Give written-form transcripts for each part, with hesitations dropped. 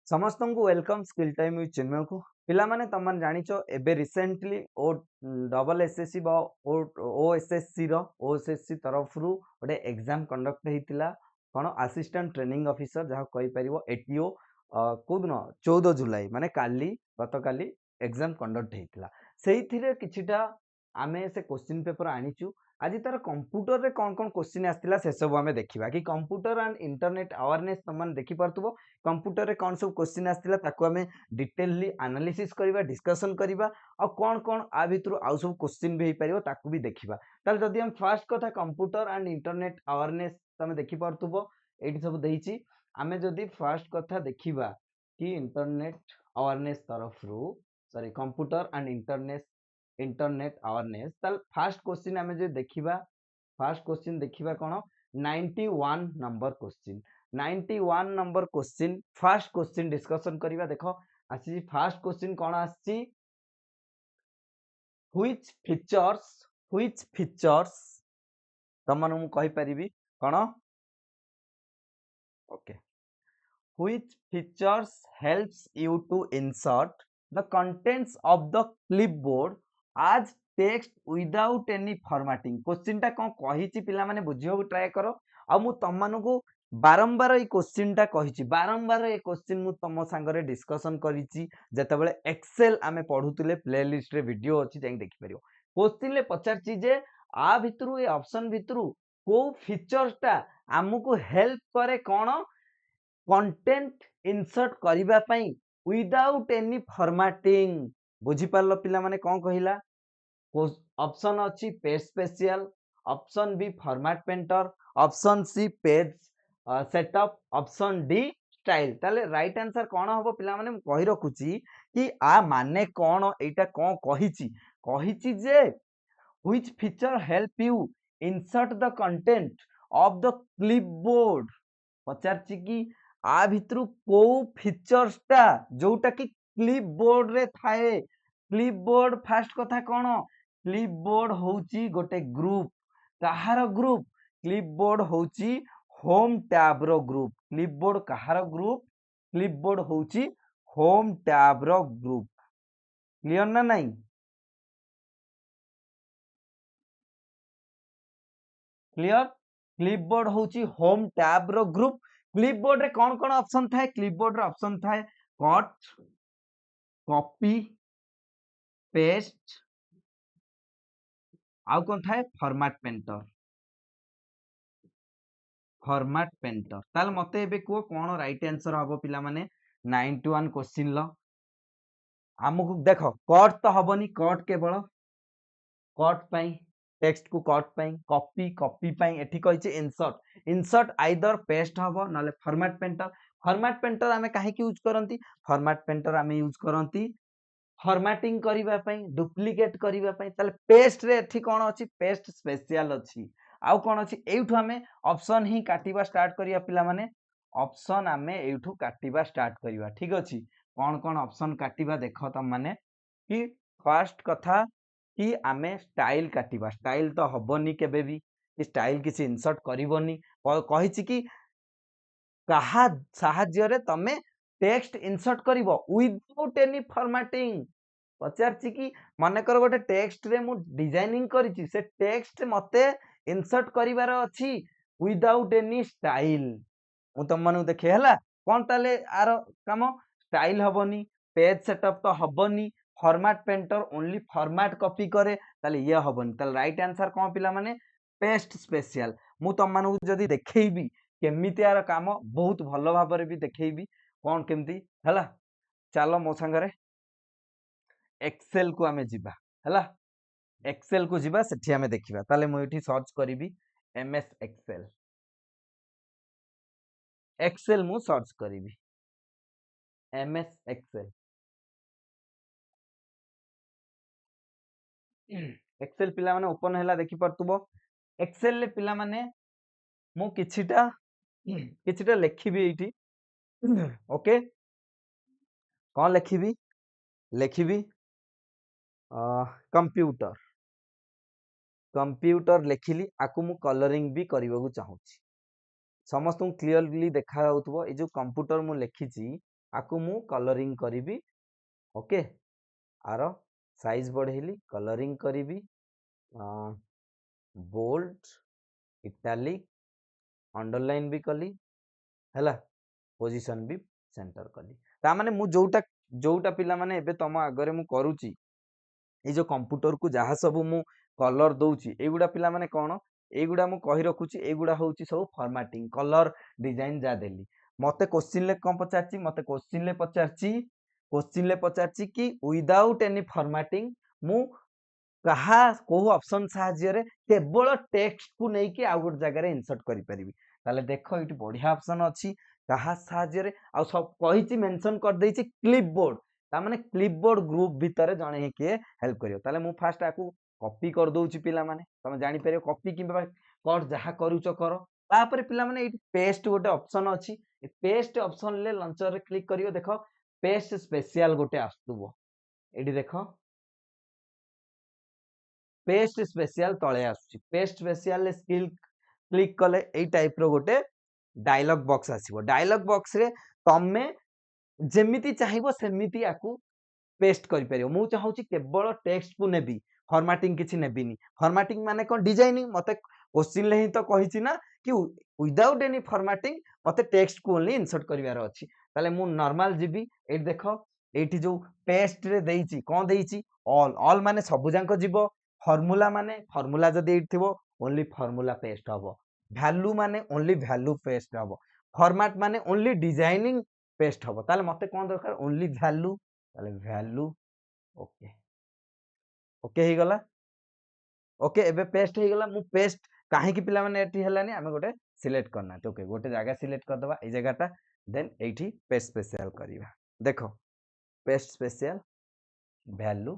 समस्त को welcome skill time with चिन्मय को पिला माने तमन जानिचो एबे रिसेंटली ओ डबल एसएससी बा ओएसएससी रो ओएसएससी तरफ रु गोटे एग्जाम कंडक्ट हेतिला कोन असिस्टेंट ट्रेनिंग ऑफिसर जहा कहि परिबो एटीओ कोदन 14 जुलाई माने काली गतकाली एग्जाम कंडक्ट हेतिला सेइथिरे किछिटा आमे से क्वेश्चन पेपर आनिचु आज तार कंप्यूटर रे कौन कौन क्वेश्चन आसतिला से सब हमें देखिबा कि कंप्यूटर एंड इंटरनेट अवेयरनेस तमन देखि परतुबो कंप्यूटर रे कौन सब क्वेश्चन आसतिला ताको हमें डिटेलली एनालिसिस करबा डिस्कशन करबा और कौन कौन आ भितरु आउ सब क्वेश्चन भी हेइ परिबो ताको भी देखिबा ताल जदी हम फर्स्ट कथा कंप्यूटर एंड इंटरनेट अवेयरनेस तमे देखि परतुबो एठी सब देइची आमे जदी फर्स्ट कथा देखिबा कि इंटरनेट अवेयरनेस तरफ रु sorry computer and internet awareness ताल फर्स्ट क्वेश्चन आमे जे देखिबा फर्स्ट क्वेश्चन देखिबा कोन 91 number question 91 number question first question discussion करिबा देखो आसी फर्स्ट क्वेश्चन कोन आसी व्हिच फीचर्स तमन मु कहि परिबी कोन okay which features helps you to insert the contents of the clipboard as text without any formatting question टा कोन कहिची पिला माने बुझियो ट्राई करो आ मु तमन को बारंबार ये क्वेश्चन टा कहिची बारंबार ये क्वेश्चन मु तम संगरे डिस्कशन करिची जतबेले एक्सेल आमे पढुतिले प्लेलिस्ट रे वीडियो अछि जाई देखि परियो क्वेश्चन ले पचारची जे आ भितरु ए ऑप्शन भितरु को फीचर्स टा हमकु हेल्प करे कोन कंटेंट इंसर्ट करिबा पई विदाउट एनी फॉर्मेटिंग बुझी पारलो पिला माने कोन कहिला ऑप्शन अछि page special option B format painter option C page setup option D style ताले राइट आंसर कोन होबो पिला माने मु कहि रखुची कि आ माने कोन एटा कोन कहिची जे which feature help you insert the content of the clipboard पचारची कि आ भितरु को फीचर्स टा जोटा कि क्लिपबोर्ड रे थाए क्लिपबोर्ड फर्स्ट कथा कोन क्लिपबोर्ड होउची गोटे ग्रुप कहार ग्रुप क्लिपबोर्ड होउची होम टैब रो ग्रुप क्लिपबोर्ड कहार ग्रुप क्लिपबोर्ड होउची होम टैब रो ग्रुप क्लियर ना नहीं क्लियर क्लिपबोर्ड होउची होम टैब रो ग्रुप क्लिपबोर्ड रे कौन कौन ऑप्शन थाए क्लिपबोर्ड रे ऑप्शन थाए कट कॉपी पेस्ट आउ कौन थाए फॉर्मेट पेंटर ताल मते एबे को कोन राइट आंसर हबो पिला माने 91 क्वेश्चन ल हमकु देखो कट तो हबनी कट केवल कट पई टेक्स्ट को कट पई कॉपी पई एठी कहिचे इंसर्ट आइदर पेस्ट हबो नले फॉर्मेट पेंटर आमे काहे की यूज करंती फॉर्मेट पेंटर आमे यूज करंती फॉर्मेटिंग करिबा पई डुप्लीकेट करिबा पई ताले पेस्ट रे एठी कोन अछि पेस्ट स्पेशल अछि आउ कोन अछि एठु हमें ऑप्शन ही काटिबा स्टार्ट करिया पिला माने ऑप्शन आमे एठु काटिबा स्टार्ट करिबा ठीक अछि कोन कोन ऑप्शन काटिबा देखो तम माने कि फर्स्ट कथा कि आमे स्टाइल काटिबा स्टाइल तो हबनी केबे भी कि स्टाइल किसी इंसर्ट करिवनी कहिछि कि कहा साहाଯ୍य रे तमे टेक्स्ट इंसर्ट करिवो विदाउट एनी फॉर्मेटिंग पचारछि कि माने कर गोटे टेक्स्ट रे मु डिजाइनिंग करिछि से टेक्स्ट मते इंसर्ट करिवार अछि विदाउट एनी स्टाइल मु तम मानु देखे हला कोन ताले आरो काम स्टाइल हबनी पेज सेटअप तो हबनी format painter only format copy करे ताले ये हबनी ताले राइट आंसर कोन पिला माने पेस्ट स्पेशल मु तम मानु जदी देखैबी केमिति आर काम बहुत भलो भाबरे भी देखैबी कोन केमती हला चलो मो संगरे एक्सेल को आमे जिबा हला एक्सेल को जिबा सेठी आमे देखिबा ताले मु एठी सर्च करिबी एमएस एक्सेल मु सर्च करिबी एमएस एक्सेल एक्सेल पिला माने ओपन हैला देखि परतुबो एक्सेल ले पिला माने मु किछिटा लेखिबी एठी ओके कोन लेखिबी कंप्यूटर लेखिली आकु मु कलरिंग भी करबा को चाहूची समस्त क्लियरली देखा जाउतबो ए जो कंप्यूटर मु लेखिची आकु मु कलरिंग करी ओके आर साइज बढ़ेली कलरिंग करी बोल्ड इटालिक अंडरलाइन भी कली हैला पोजीशन भी सेंटर कली ता माने मु जोटा जोटा पिला माने एबे तम आगरे मु करूची ए जो कंप्यूटर को जहाँ सब मु कलर दउची एगुडा पिला माने कोन एगुडा मु कहि रखुची एगुडा होउची सब फॉर्मेटिंग कलर डिजाइन जा देली मते क्वेश्चन ले कोन पचारची मते क्वेश्चन ले पचारची कि विदाउट एनी फॉर्मेटिंग मु कहा को ऑप्शन साहाଯ୍ୟ रे केवल टेक्स्ट को नै कि आ गुड जगह रे इंसर्ट करि परिबी ताले देखो इटी बढ़िया ऑप्शन अछि कहा साहाଯ୍ୟ रे आ सब कहिची मेंशन कर देछि क्लिपबोर्ड ता माने क्लिपबोर्ड ग्रुप भीतर जणे के हेल्प करियो ताले मु फास्ट आकू कॉपी कर दउछि पिला माने तमे जानि परियो कॉपी किबा कट जहा करूचो करो तापर पिला माने इटी पेस्ट गोटे ऑप्शन अछि पेस्ट ऑप्शन ले लॉन्चर रे क्लिक करियो देखो पेस्ट स्पेशल गोटे आस्तुबो एडी देखो पेस्ट स्पेशल तळे आसुची पेस्ट स्पेशल स्किल क्लिक कले एई टाइप रो गोटे डायलॉग बॉक्स आसीबो डायलॉग बॉक्स रे तमे जेमिति चाहिबो सेमिति आकू पेस्ट करि परियो मु चाहूची केवल टेक्स्ट को नेबी फॉर्मेटिंग किछि नेबिनी फॉर्मेटिंग माने कोन डिजाइनिंग मते क्वेश्चन ले ही तो कहिछि ना कि विदाउट एनी फॉर्मेटिंग मते टेक्स्ट को ओनली इंसर्ट करिवार अछि ताले मु नॉर्मल जीबी ए देखो एठी जो पेस्ट रे देइछि कोन देइछि ऑल माने सबु जांको जीवो फॉर्मूला माने फॉर्मूला जदी एठी थिबो ओनली फॉर्मूला पेस्ट हबो वैल्यू माने ओनली वैल्यू पेस्ट हबो फॉर्मेट माने ओनली डिजाइनिंग पेस्ट हबो ताले मते कोन दरकार ओनली वैल्यू ताले वैल्यू ओके ओके ही गला ओके एबे पेस्ट ही गला मु पेस्ट काहे कि पिला माने एठी हलानी हमें गोटे सिलेक्ट करना ओके गोटे जगह सिलेक्ट कर दबा ए जगहटा देन एठी पेस्ट स्पेशल करिवा देखो पेस्ट स्पेशल वैल्यू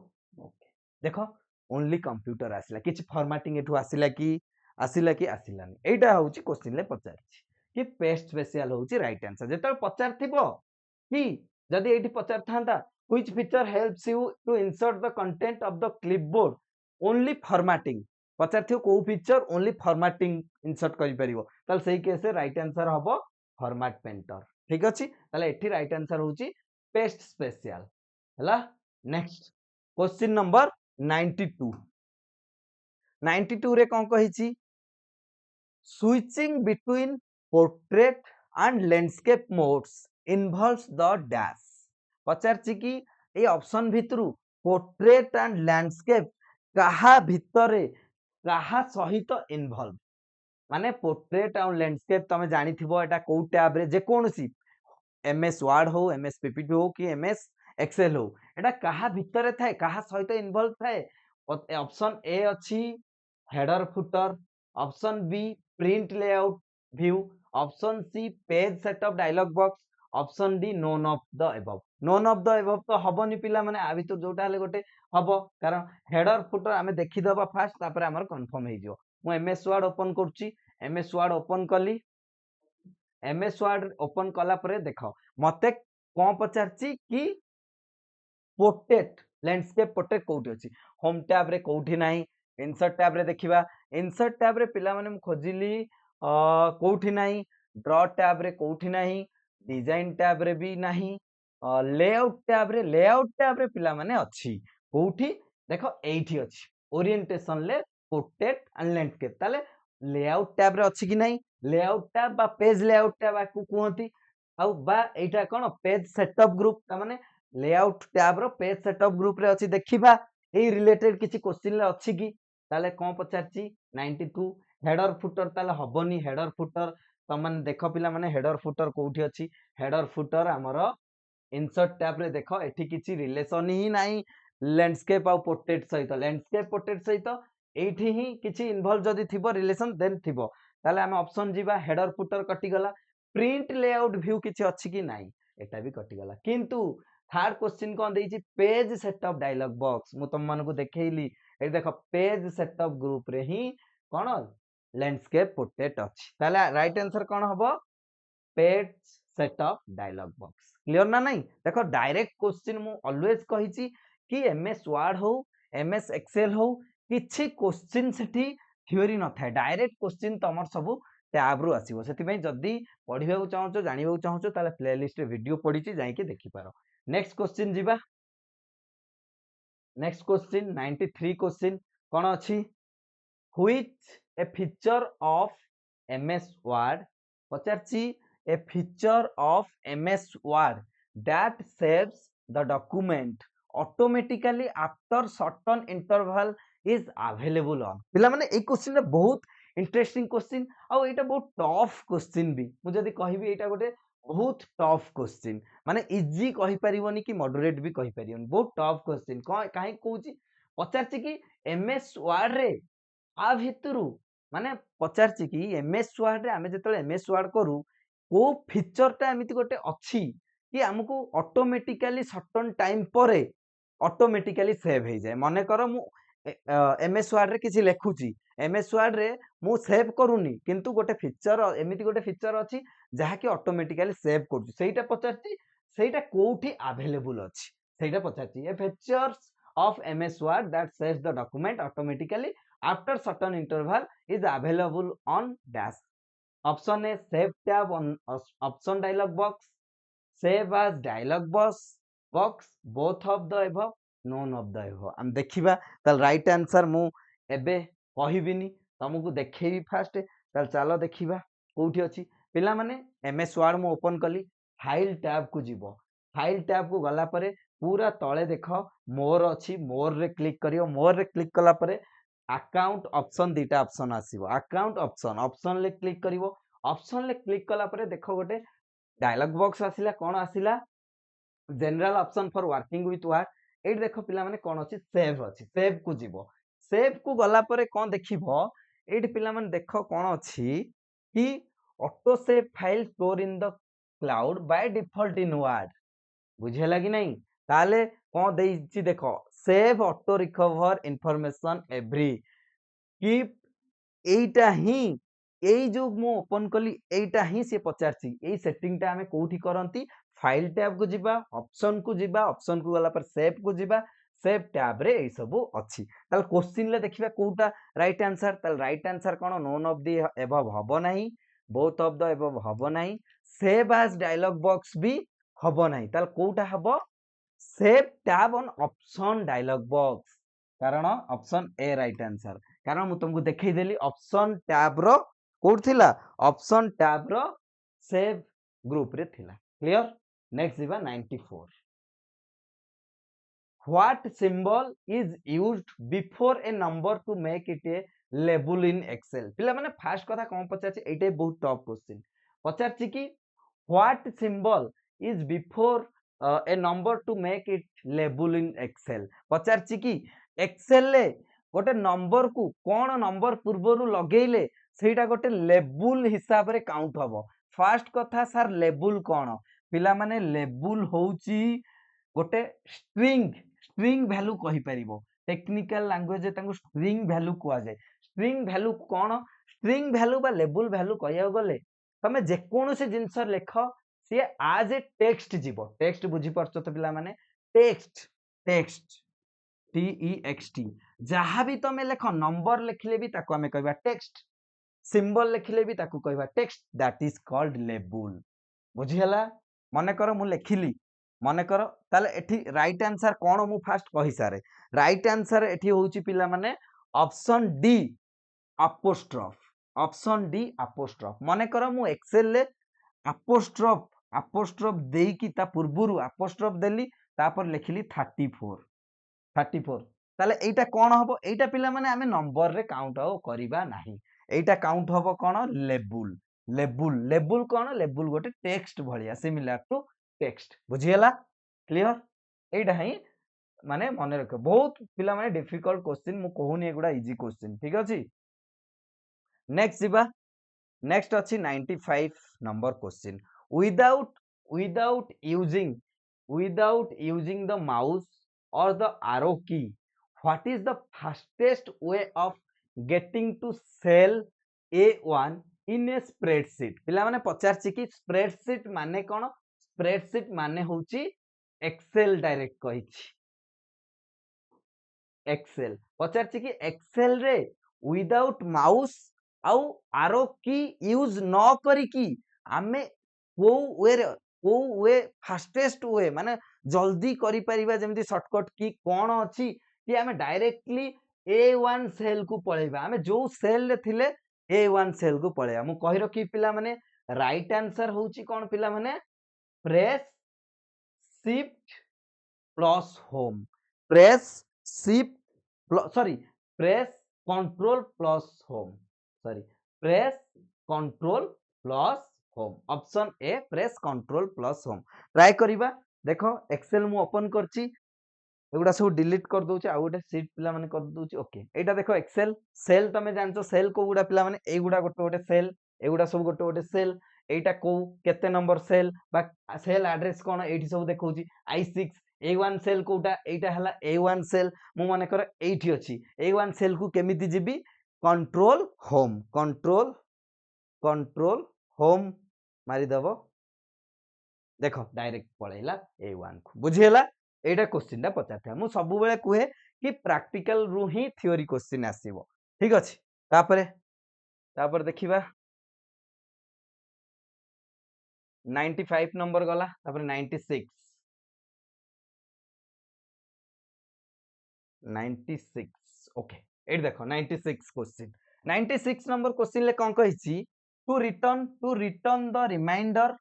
ओके देखो ओनली कंप्यूटर आसिला किछि फॉर्मेटिंग एठू आसिला कि आसिलानी एटा होउची क्वेश्चन ले पचारछि कि पेस्ट स्पेशल होउची राइट आंसर जेतल पचार थिबो कि जदी एठी पचार थांता which feature helps you to insert the content of the clipboard only formatting पचार थियो को फीचर ओनली फॉर्मेटिंग इंसर्ट करि परिबो तल सही केस राइट आंसर हबो फॉर्मेट पेंटर ठीक अछि तले एठी राइट आंसर होउची पेस्ट स्पेशल हला नेक्स्ट क्वेश्चन नंबर 92 रे कोन कहिछि switching between portrait and landscape modes involves the dash पचारछि कि ए ऑप्शन भितरु पोर्ट्रेट एंड लैंडस्केप कहा भितरे कहा सहित इन्वॉल्व माने पोर्ट्रेट और लैंडस्केप तमे जानि थिबो एटा को टैब रे जे कोनसी एमएस वर्ड हो एमएस पीपीटी हो कि एमएस एक्सेल हो एटा कहा भितरे थाए कहा सहित इन्वॉल्व थाए ऑप्शन ए अछि header footer option B print layout view option C page setup dialog box option D none of the above तो हबनी पिला माने आ भितर जोटा हले गोटे हबो कारण हेडर फुटर आमे देखि दबा फास्ट तापर हमर कंफर्म हे जिवो मु एमएस वर्ड ओपन करछि एमएस वर्ड ओपन कली एमएस वर्ड ओपन कला परे देखो मते कोन पचारछि कि पोर्ट्रेट लैंडस्केप पोर्ट्रेट कोठी अछि होम टैब रे कोठी नाही इंसर्ट टैब रे देखिबा इंसर्ट टैब रे पिला माने खोजिली कोठी नाही ड्रॉ टैब रे कोठी नाही डिजाइन टैब रे भी नाही लेआउट टैब रे पिला माने अछि कोठी देखो एठी अछि ओरिएंटेशन ले पोर्ट्रेट एंड लैंडस्केप ताले लेआउट टैब रे अछि कि नाही लेआउट टैब बा पेज लेआउट टैब आकु कोहंती आउ बा एटा कोन पेज सेटअप ग्रुप ता माने लेआउट टैब रो पेज सेटअप ग्रुप रे अछि देखिबा ए रिलेटेड किछि क्वेश्चन ले अछि कि ताले कोन पचारछि 92 हेडर फुटर ताले हबनी हेडर फुटर तमन देखो पिला माने हेडर फुटर कोठी अछि हेडर फुटर हमरो इंसर्ट टैब रे देखो एठी किछि रिलेशन ही नाही लैंडस्केप आ पोर्ट्रेट सहित एठी ही किछि इन्वॉल्व जदी थिबो रिलेशन देन थिबो ताले हम ऑप्शन जीवा हेडर फुटर कटि गला प्रिंट लेआउट व्यू किछि अछि कि नाही एटा भी कटि गला किंतु थर्ड क्वेश्चन कोन देछि पेज सेटअप डायलॉग बॉक्स मु तुम मानको देखैली ए देखो पेज सेटअप ग्रुप रे ही कोन लैंडस्केप पोर्ट्रेट अछि ताले राइट आंसर कोन हबो page setup dialog box clear ना नहीं देखो डायरेक्ट क्वेश्चन मु ऑलवेज कहिछि कि एमएस वर्ड हो एमएस एक्सेल हो किछि क्वेश्चन सेठी थ्योरी न थाए डायरेक्ट क्वेश्चन तमर सब टैब रु आसीबो सेति जदि पढ़िबा को चाहछो जानिबा को चाहछो ताले प्लेलिस्ट रे वीडियो पडिची जाईके देखि पारो। नेक्स्ट क्वेश्चन जीवा। नेक्स्ट क्वेश्चन 93 क्वेश्चन कोन अछि which A feature of MS Word पचारची A feature of MS Word that saves the document automatically after certain interval is available on पिला माने ए क्वेश्चन रे बहुत इंटरेस्टिंग क्वेश्चन आ एटा बहुत टफ क्वेश्चन भी मु जदी कहिबी एटा गोटे बहुत टफ क्वेश्चन माने इजी कहि परिबोनी कि मॉडरेट भी कहि परिबोनी बहुत टफ क्वेश्चन काहे कहूची पचारची कि एमएस वर्ड रे आ भितरु माने पचारची कि एमएस वर्ड रे आमे जेतले एमएस वर्ड करू को फीचर ता एमिति गोटे अछि कि हमकु ऑटोमेटिकली सर्टेन टाइम परे ऑटोमेटिकली सेव हो जाए मने कर मु एमएस वर्ड रे किछि लेखुची एमएस वर्ड रे मु सेव करूनी किंतु गोटे फीचर एमिति गोटे फीचर अछि जहा कि ऑटोमेटिकली सेव करछु सेटा पचारची सेटा कोठी अवेलेबल अछि सेटा पचारची ए features of MS Word that saves the document automatically after certain interval is available on dash. Option A save tab on option dialog box, save as dialog box both of the above, none of the above. हम देखिबा ताल right answer मु एबे कहिबिनी तुमको देखैबी fast ताल चलो देखिबा कोठी अछि पिला माने MS Word मु ओपन कली फाइल टैब को जीवो फाइल टैब को गला परे पूरा तले देख मोर अच्छी मोर रे क्लिक करियो मोर रे क्लिक कला परे अकाउंट ऑप्शन दीटा ऑप्शन आसीबो अकाउंट ऑप्शन ले क्लिक करिवो ऑप्शन ले क्लिक कला परे देखो गोटे डायलॉग बॉक्स आसिला कोन आसिला general option for working with Word एट देखो पिला माने कोन अछि सेव को जीवो सेव को गला परे कोन देखिबो एट पिला माने देखो कोन अछि कि auto save file store in the cloud by default in word बुझेला कि नहीं ताले कौन देछि देखो save auto recover information every keep एटा ही एई जो मु ओपन कली एटा ही से पचारछि एई सेटिंग टा हमें कोठी करंती फाइल टैब को जिबा ऑप्शन को गला पर सेव को जिबा सेव टैब रे एई सब अछि ताल क्वेश्चन ले देखिबा कोटा राइट आंसर ताल right answer cone known of the above हबो नाही बोथ ऑफ द एबव हबो नाही सेव एज डायलॉग बॉक्स भी हबो नाही ताल कोटा हबो save tab on option dialog box कारण ऑप्शन ए राइट आंसर कारण मु तुमको देखै देली ऑप्शन टैब रो कोड थिला ऑप्शन टैब रो सेव ग्रुप रे थिला क्लियर नेक्स्ट जीवा 94 what symbol is used before a number to make it a label in Excel पिला माने फर्स्ट कथा कोन पचाछि एटा बहुत टफ क्वेश्चन पचाछि कि what symbol is before a number to make it label in Excel पचारछि कि Excel ले गोटे नंबर को कोन नंबर पूर्वरु लगेइले सेटा गोटे लेबल हिसाब रे काउंट हबो फर्स्ट कथा सर लेबल कोन पिला माने लेबल होउची गोटे स्ट्रिंग वैल्यू कहि परिबो टेक्निकल लैंग्वेज तांको स्ट्रिंग वैल्यू कुआ जाय स्ट्रिंग वैल्यू कोन स्ट्रिंग वैल्यू बा लेबल वैल्यू कहिया गले तमे जे कोनोसे जिंस लेख सी आज ए टेक्स्ट जीवो टेक्स्ट बुझी परछो तो पिला माने टेक्स्ट TEXT जहाँ भी तमे लेख नंबर लिखले भी ताको हमें कहबा टेक्स्ट सिंबल लिखले भी ताको कहबा text that is called label बुझी हला मने करो मु लिखिली मने करो ताले एठी राइट आंसर कोन मु फास्ट कहि सारे राइट आंसर एठी होउची पिला माने ऑप्शन डी अपोस्ट्रोफ मने करो मु एक्सेल ले अपोस्ट्रोफ देई की ता पूर्वरु अपोस्ट्रोफ देली तापर लिखिली 34 ताले एटा कोन हबो एटा पिला माने हमें नंबर रे काउंट आउ करिबा नाही एटा काउंट हबो कोन लेबल कोन लेबल गोटे टेक्स्ट भलिया सिमिलर टू टेक्स्ट बुझियला क्लियर एटा है माने मने रख बहुत पिला माने डिफिकल्ट क्वेश्चन मु कहूनी एगुडा इजी क्वेश्चन ठीक अछि नेक्स्ट जीवा नेक्स्ट अछि 95 number question without using the mouse or the arrow key what is the fastest way of getting to cell A1 in a spreadsheet पिला माने पचारछि कि स्प्रेडशीट माने कोन स्प्रेडशीट माने होउची एक्सेल डायरेक्ट कहिछि एक्सेल पचारछि कि एक्सेल रे विदाउट माउस आउ आरो की यूज न करिकी आमे को वे फास्टेस्ट वे माने जल्दी करि परिबा जेमति शॉर्टकट की कोन अछि कि आमे डायरेक्टली A1 सेल को पळेबा आमे जो सेल रे थिले A1 सेल को पळेबा मु कहि रखी पिला माने राइट आंसर होची कोन पिला माने press shift plus home press shift sorry press control plus home sorry press control plus home option A press control plus home try करिबा देखो एक्सेल मु ओपन करची एगुडा सब डिलीट कर दउची आ गोटे शीट पिला माने कर दउची ओके एटा देखो एक्सेल सेल तमे जानचो सेल को गुडा पिला माने एगुडा गोटे गोटे सेल एगुडा सब गोटे गोटे सेल एटा को केते नंबर सेल बा सेल एड्रेस कोन एठी सब देखौची I6 A1 सेल कोटा एटा हला A1 सेल मु माने कर एठी अछि A1 सेल को केमिति जिबी कंट्रोल होम मारी दबो देखो डायरेक्ट पळैला A1 को बुझियला एटा क्वेश्चन टा पचारथा मु सब बेले कुहे कि प्रैक्टिकल रु ही थ्योरी क्वेश्चन आसीबो ठीक अछि तापर देखिबा 95 नंबर गला तापर 96 ओके एट देखो 96 क्वेश्चन 96 नंबर क्वेश्चन ले कोन कहिछि to return the remainder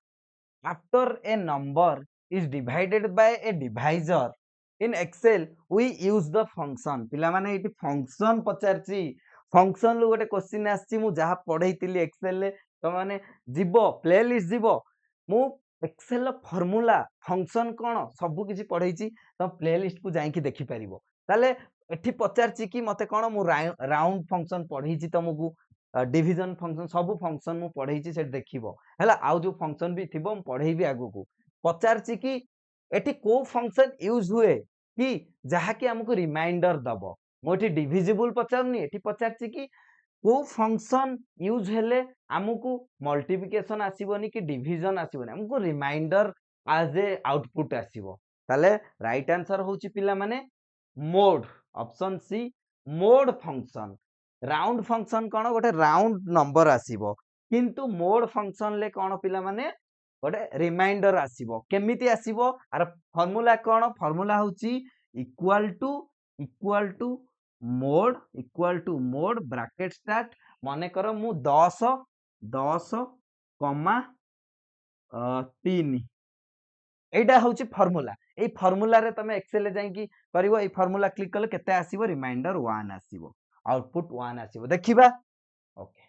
after a number is divided by a divisor in excel we use the function पिला माने एटी फंक्शन पचारची फंक्शन लो गोटे क्वेश्चन आछि मु जहा पढैतिली एक्सेल ले त माने जीवो प्लेलिस्ट जीवो मु एक्सेल फार्मूला फंक्शन कोन सब किछि पढैची त प्लेलिस्ट को जाई कि देखि परिबो ताले एठी पचारची कि मते कोन मु राउंड फंक्शन पढैची तमकू डिविजन फंक्शन सब फंक्शन मु पढैची से देखिबो हैला आउ जो फंक्शन भी थिबो हम पढैबी आगु को पचारची कि एठी को फंक्शन यूज हुए कि जहा कि हमको रिमाइंडर दबो मोठी डिविजिबल पचारनी एठी पचारची कि को फंक्शन यूज हेले हमको मल्टीप्लिकेशन आसीबोनी कि डिविजन आसीबोनी हमको रिमाइंडर एज ए आउटपुट आसीबो ताले राइट आंसर होची पिला माने mod option C mod function round function कोन गोटे राउंड नंबर आसीबो किंतु मोड फंक्शन ले कोन पिला माने गोटे रिमाइंडर आसीबो केमिति आसीबो आर फार्मूला कोन फार्मूला होची equal to mod bracket start माने करो मु 10 कमा 3 एटा होची फार्मूला ए फार्मूला रे तमे एक्सेल ले जाई कि करिवो ए फार्मूला क्लिक कले केते आसीबो रिमाइंडर 1 आसीबो आउटपुट 1 आसीबो देखिबा ओके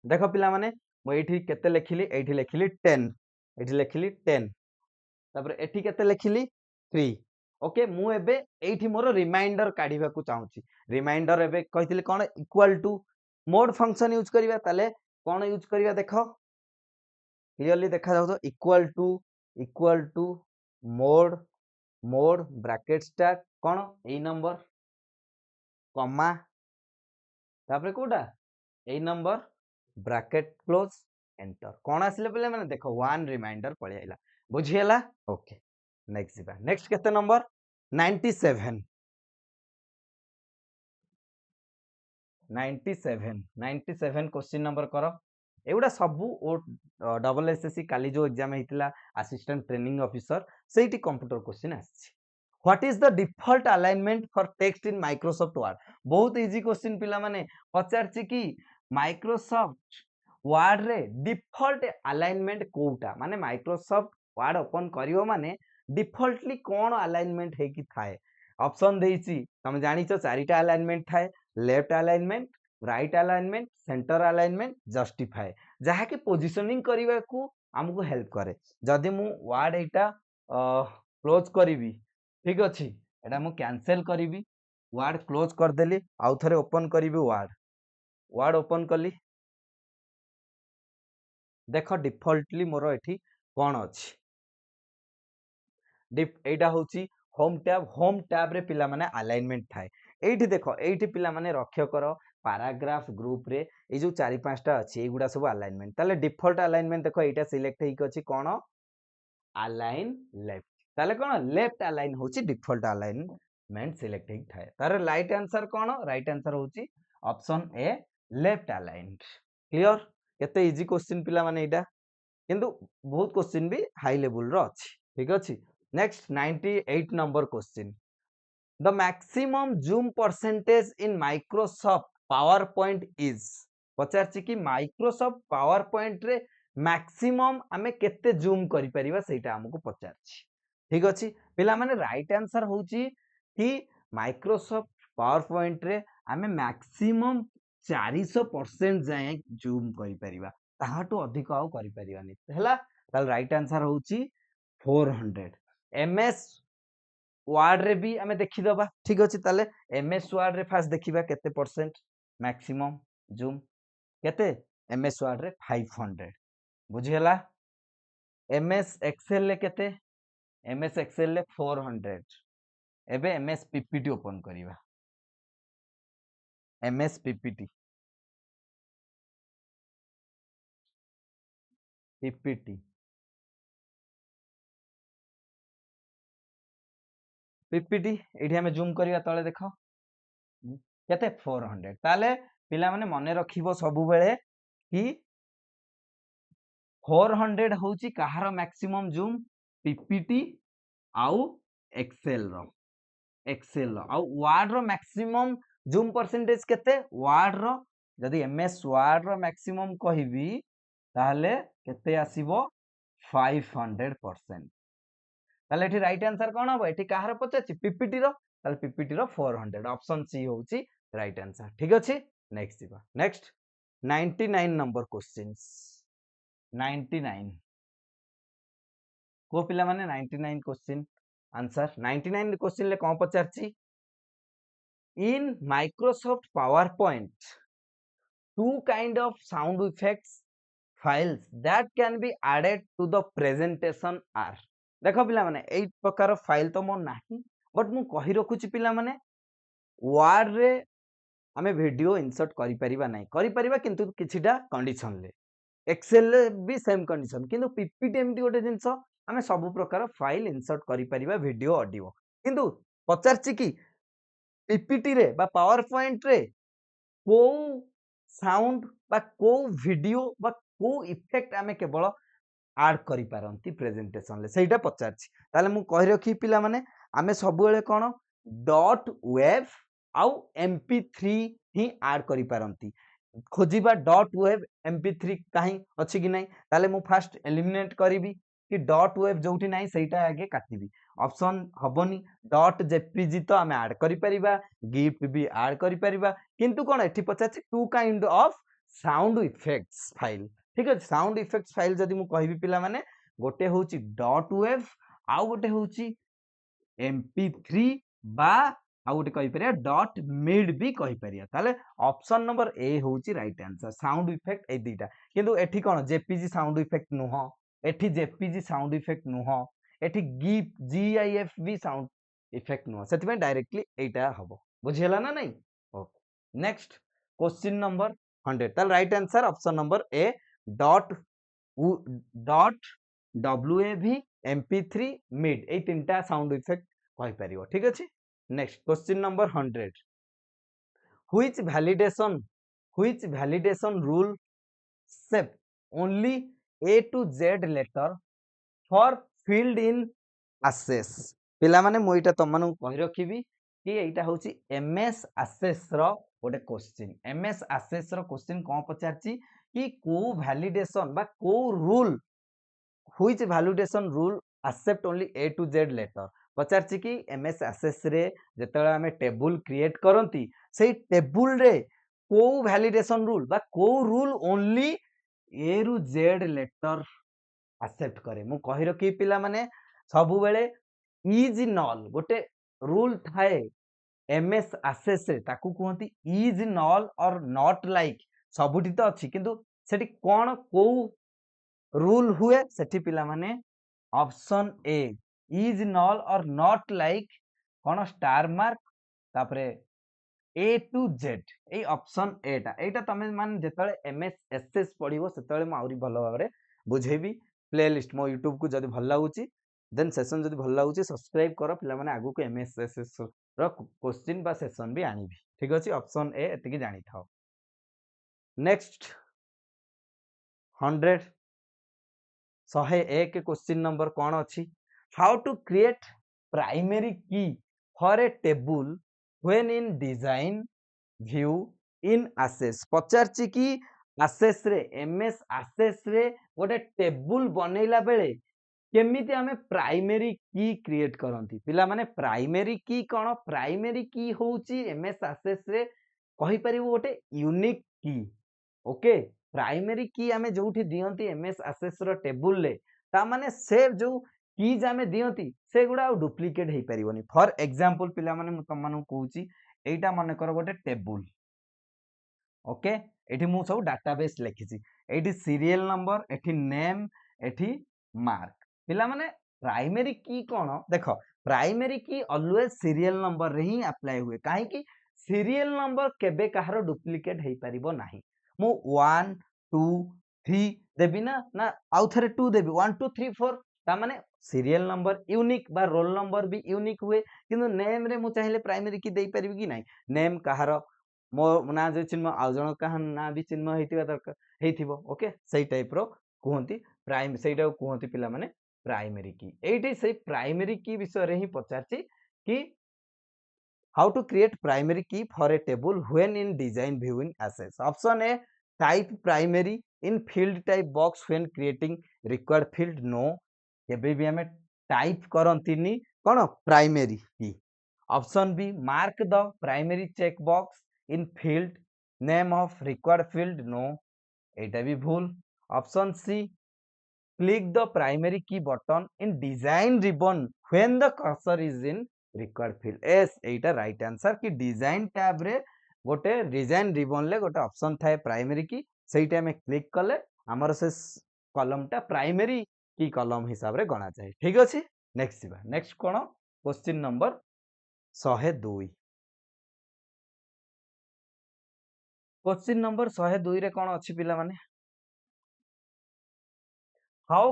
देखो पिला माने मो एठी केते लेखिली एठी लेखिली 10 एठी लेखिली 10 तापर एठी केते लेखिली 3 ओके मु एबे एठी मोर रिमाइंडर काढिबा को चाहूची रिमाइंडर एबे कहितले कोन equal to mod function use करिबा ताले कोन यूज करिबा देखो क्लियरली देखा जाउ तो equal to mod bracket start कोन ए नंबर कमा तापर कोडा a number bracket close enter कोन आसिले पले माने देखो 1 रिमाइंडर पळे आइला बुझियला ओके नेक्स्ट जीबा नेक्स्ट केते नंबर 97 क्वेश्चन नंबर करो एगुडा सबु डबल एसएससी काली जो एग्जाम हेतिला असिस्टेंट ट्रेनिंग ऑफिसर सेठी कंप्यूटर क्वेश्चन आछि what is the default alignment for text in Microsoft Word बहुत इजी क्वेश्चन पिला माने पचारछि कि माइक्रोसॉफ्ट वर्ड रे डिफॉल्ट अलाइनमेंट कोउटा माने माइक्रोसॉफ्ट वर्ड ओपन करियो माने डिफॉल्टली कोन अलाइनमेंट हे कि थाए ऑप्शन देइछि तुम जानिछो चारिटा अलाइनमेंट थाए left alignment right alignment centre alignment justify जहा कि पोजीशनिंग करिवा को हमको हेल्प करे जदि मु वर्ड एटा क्लोज करिवि ठीक अछि एटा मु कैंसिल करिवि वर्ड क्लोज कर देली आउ थरे ओपन करिवि वर्ड ओपन कली देखो डिफॉल्टली मोर एठी कोन अछि एटा होची होम टैब रे पिला माने अलाइनमेंट थाए एठी देखो एठी पिला माने रख्य करो पैराग्राफ ग्रुप रे ए जो 4-5टा अछि एगुडा सब अलाइनमेंट ताले डिफॉल्ट अलाइनमेंट देखो एटा सिलेक्ट हेक अछि कोन अलाइन लेफ्ट ताले कोन लेफ्ट अलाइन होची डिफॉल्ट अलाइनमेंट सिलेक्ट हेक थाए तारे राइट आंसर कोन राइट आंसर होची option A left aligned clear केते इजी क्वेश्चन पिला माने एटा किंतु बहुत क्वेश्चन भी हाई लेवल रो अछि ठीक अछि next 98 number question the maximum zoom percentage in Microsoft PowerPoint is पचारछि कि माइक्रोसॉफ्ट पावर पॉइंट रे मैक्सिमम आमे केते जूम करि परिबा सेटा हमको पचारछि ठीक अछि पिला माने राइट आंसर होउछि कि माइक्रोसॉफ्ट पावर पॉइंट रे आमे मैक्सिमम 400% जाए जूम करि परिबा ताहाटो अधिक आउ करि परिबानी हैला ताल राइट आंसर होउछि 400 एमएस वर्ड रे भी आमे देखि दबा ठीक अछि ताले एमएस वर्ड रे फास्ट देखिबा केते परसेंट मैक्सिमम जूम केते एमएस वर्ड रे 500 बुझियला एमएस एक्सेल ले केते एमएस एक्सेल ले 400 एबे एमएस पीपीटी ओपन करिवा एमएस पीपीटी पीपीटी पीपीटी एठी हमें जूम करिवा तळे देखो केते 400 ताले पिला माने मने रखिबो सब बेले कि 400 होउची कहार मैक्सिमम जूम पीपीटी आउ एक्सेल रो आउ वर्ड रो मैक्सिमम जूम परसेंटेज केते वर्ड रो जदी एमएस वर्ड रो मैक्सिमम कहिबी ताले केते आसीबो 500% ताले एठी राइट आंसर कोन हो एठी कहार पचाछि पीपीटी रो ताले पीपीटी रो 400 ऑप्शन सी होउची राइट आंसर ठीक अछि नेक्स्ट दिबा नेक्स्ट 99 नंबर क्वेश्चंस 99 को पिला माने 99 क्वेश्चन आंसर 99 क्वेश्चन ले कोन पचारछि in Microsoft PowerPoint two kind of sound effects files that can be added to the presentation are देखो पिला माने एई प्रकार फाइल तो मोर नाही बट मु कहि रखुची पिला माने वर्ड रे हमें वीडियो इंसर्ट करि परिबा नाही करि परिबा किंतु किछिटा कंडीशन ले एक्सेल रे भी सेम कंडीशन किंतु पीपीटी एमटी गोटे जिंस हमें सब प्रकार फाइल इंसर्ट करि परिबा वीडियो ऑडियो किंतु पचारची कि पीपीटी रे बा पावर पॉइंट रे को साउंड बा को वीडियो बा को इफेक्ट आमे केवल ऐड करि पारंती प्रेजेंटेशन ले सेटा पचारछि ताले मु कहि रखी पिला माने आमे सब बेले कोन डॉट वेब आउ mp3 ही ऐड करि पारंती खोजिबा डॉट वेब mp3 काहे अछि कि नै ताले मु फास्ट एलिमिनेट करिवि कि डॉट वेब जोठी नै सेटा आगे काटिबि ऑप्शन हबनी डॉट जेपीजी तो आमे ऐड करि परिबा गिफ भी ऐड करि परिबा किंतु कोन एठी पचाछि two kind of sound effects file ठीक अछि साउंड इफेक्ट्स फाइल जदी मु कहिबि पिला माने गोटे होउची डॉट वेब आउ गोटे होउची mp3 बा आउ गोटे कहि परिया डॉट मिड भी कहि परिया ताले ऑप्शन नंबर ए होउची राइट आंसर साउंड इफेक्ट ए दीटा किंतु एठी कोन जेपीजी साउंड इफेक्ट नुह एठी जेपीजी साउंड इफेक्ट नुह एठी गिफ जीआईएफ भी साउंड इफेक्ट नुह सेति में डायरेक्टली एटा हबो बुझियला ना नै ओके नेक्स्ट क्वेश्चन नंबर 100 ताले right answer option number A dot dot WAV mp3 MID ए तीनटा साउंड इफेक्ट कहि परियो ठीक अछि next question number 100 which validation rule set only a to z letter for field in access पिला माने मु इटा तमनु कहि रखिबी कि एटा होची एमएस एक्सेस रो गोटे क्वेश्चन एमएस एक्सेस रो क्वेश्चन कोन पचारची कि को वैलिडेशन बा को rule which validation rule accept only a to z letter पचारची कि एमएस एक्सेस रे जेतळे हमें टेबल क्रिएट करंती सेही टेबल रे को वैलिडेशन रूल बा को रूल ओनली ए रु जेड लेटर एक्सेप्ट करे मु कहि रखी पिला माने सबु बेले इज नल गोटे रूल थाए एमएस एक्सेस रे ताकू कहंती इज नल और नॉट लाइक सबुठी तो अछि किंतु सेठी कोन को रूल हुए सेठी पिला माने ऑप्शन ए इज नल और not like cone star mark तापरे ए टू जेड ए ऑप्शन एटा एटा तमे मान जेतळे एमएस एसएस पढिबो सेतळे म आउरी भलो भाबरे बुझेबी प्लेलिस्ट मो यूट्यूब को जदी भल लागुची देन सेशन जदी भल लागुची सब्सक्राइब करो पिला माने आगु को एमएस एसएस रो क्वेश्चन बा सेशन भी आनिबी ठीक अछि ऑप्शन ए एतिकी जानि थाओ नेक्स्ट 100 101 क्वेश्चन नंबर कौन अच्छी how to create primary key for a table when in design view in Access पचारची कि आसेस रे एमएस आसेस रे गोटे टेबल बनैला बेले केमिति आमे प्राइमरी की क्रिएट करंती पिला माने प्राइमरी की कोन प्राइमरी की होउची एमएस आसेस रे कहि परिबो गोटे यूनिक की ओके प्राइमरी की आमे जोठी दियंती एमएस आसेस रो टेबल ले ता माने से जो कीज आमे दियंती से गुडा डुप्लीकेट हेई परिबोनी फॉर एग्जांपल पिला माने मु तम मानु कहूची एटा माने कर गोटे टेबल ओके एठी मु सब डाटाबेस लिखिছি एठी सीरियल नंबर एठी नेम एठी मार्क पिला माने प्राइमरी की कोन देखो प्राइमरी की ऑलवेज सीरियल नंबर रे ही अप्लाई हुए काहे कि सीरियल नंबर केबे कहारो डुप्लीकेट हेई परिबो नाही मु 1 2 3 देबी ना ना आउ थरे 2 देबी 1 2 3 4 ता माने सीरियल नंबर यूनिक बा रोल नंबर भी यूनिक हुए किंतु नेम रे मु चाहिले प्राइमरी की देई परिबी कि नाही नेम कहारो मो ना जो चिन्ह आउ जण कहा ना भी चिन्ह हेतिबा दरकार हेतिबो ओके सही टाइप रो कहंती प्राइम सेटा कहंती पिला माने प्राइमरी की एठी सही प्राइमरी की विषय रे ही पचारची कि how to create primary key for a table when in design view in Access option A type primary in field type box when creating required field नो केबे भी हमें टाइप करंतीनी कोन primary key option B mark the primary check box in field name of required field नो एटा भी भूल option C click the primary key button in design ribbon when the cursor is in required field S Etah right answer कि design tab रे गोटे design ribbon ले गोटे option थाए प्राइमरी की सेटा में क्लिक कले हमर से कॉलम टा प्राइमरी की कॉलम हिसाब रे गणा जाए ठीक अछि नेक्स्ट जीवा नेक्स्ट कोन क्वेश्चन नंबर 102 क्वेश्चन नंबर 102 रे कोन अछि पिला माने how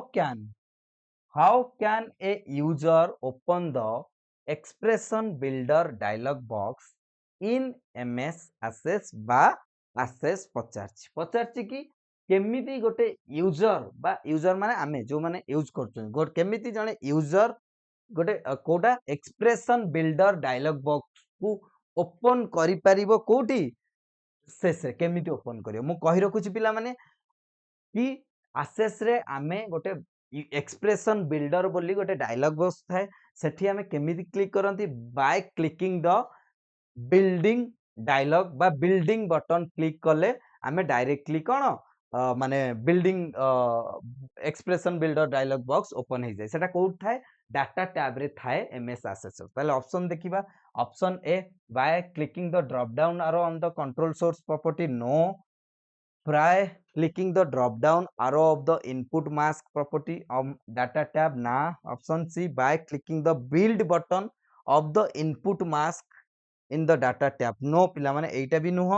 can a user open the expression builder dialog box in MS Access बा एसेस पचारची कि केमिति गोटे यूजर माने आमे जो माने यूज करछन गोट केमिति जने यूजर गोटे कोडा एक्सप्रेशन बिल्डर डायलॉग बॉक्स को ओपन करि परिबो कोठी से केमिति ओपन करियो मु कहि रखुची पिला माने कि आसेस रे आमे गोटे एक्सप्रेशन बिल्डर बोली गोटे डायलॉग बॉक्स थाए सेठी आमे केमिति क्लिक करंती by clicking the building dialog बा बिल्डिंग बटन क्लिक कले आमे डायरेक्टली कोन माने building expression builder dialog box open हो जाए सेटा कोड थाए डाटा टैब रे थाए एमएस एसेस ताले ऑप्शन देखिबा option A by clicking the drop down arrow on the control source property नो by clicking the drop down arrow of the input mask property of data tab na option C by clicking the build button of the input mask in the data tab no पिला माने एटा भी नुह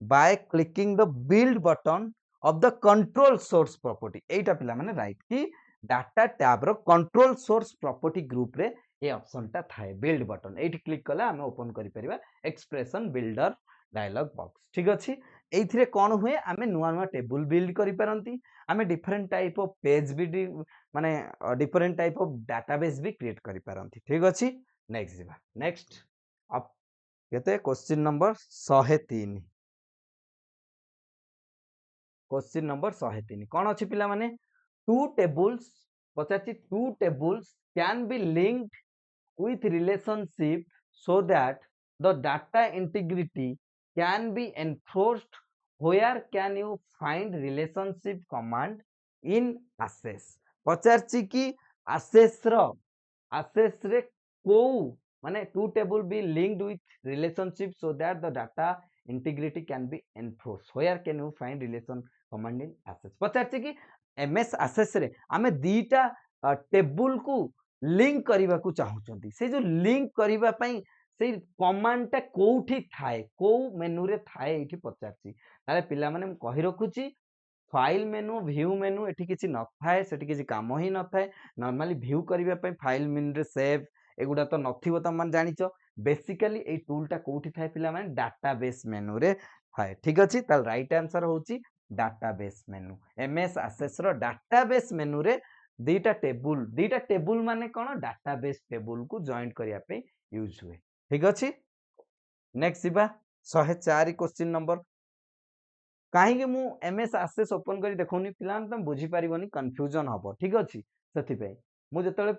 by clicking the build button of the control source property एटा पिला माने right कि data tab रो control source property group रे A option टा थाए बिल्ड बटन एटी क्लिक कले हमें ओपन करि परिबा एक्सप्रेशन बिल्डर डायलॉग बॉक्स ठीक अछि एथिरे कोन हुए आमे नुआ नुआ टेबल बिल्ड करि परंती आमे डिफरेंट टाइप ऑफ पेज भी माने डिफरेंट टाइप ऑफ डाटाबेस भी क्रिएट करि परंती ठीक अछि नेक्स्ट जीवा नेक्स्ट अब केते क्वेश्चन नंबर 103 क्वेश्चन नंबर 103 कोन अछि पिला माने टू टेबल्स पचाची two tables can be linked with relationship so that the data integrity can be enforced where can you find relationship command in access पचारची कि access रे को माने two table be linked with relationship so that the data integrity can be enforced where can you find relation command in access पचारची कि MS access रे आमे दीटा table को लिंक करबा को चाहउचंती से जो लिंक करबा पई से कमांड ता कोठी थाए को मेनू रे थाए एठी पचारची ताले पिला माने कहि रखुची फाइल मेनू व्यू मेनू एठी किछि न थाए सेठी किछि काम ही न थाए नॉर्मली व्यू करबा पई फाइल मेनू रे सेव एगुडा तो नथिबो त मन जानिचो बेसिकली ए टूल टा कोठी थाए पिला माने डाटाबेस मेनू रे थाए ठीक अछि ताल राइट आंसर होची डाटाबेस मेनू एमएस एक्सेस रो डाटाबेस मेनू रे दीटा टेबुल माने कोन डाटाबेस टेबुल को जॉइन करिया पे यूज हुए ठीक अछि नेक्स्ट जिबा 104 क्वेश्चन नंबर कहीं मु एमएस एक्सेस ओपन करी देखौनी पिला तुम बुझी पारिबनी कंफ्यूजन हबो ठीक अछि सेति पे मु जतले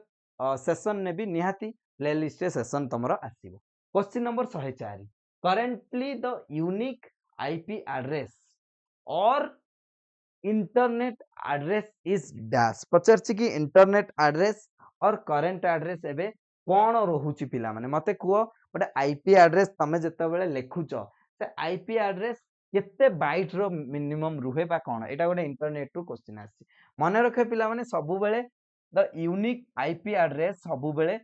सेशन नेबी निहाती प्लेलिस्ट रे सेशन तमरो आसीबो question number 104 currently the unique IP address or internet address is dash पचरछि कि इंटरनेट एड्रेस और करंट एड्रेस एबे कोन रहुछि पिला माने मते कुओ बट आईपी एड्रेस तमे जते बेले लेखुछ से आईपी एड्रेस केते बाइट रो मिनिमम रुहे बा कोन एटा गोटे इंटरनेट रो क्वेश्चन आसी मने रखे पिला माने सब बेले द यूनिक आईपी एड्रेस सब बेले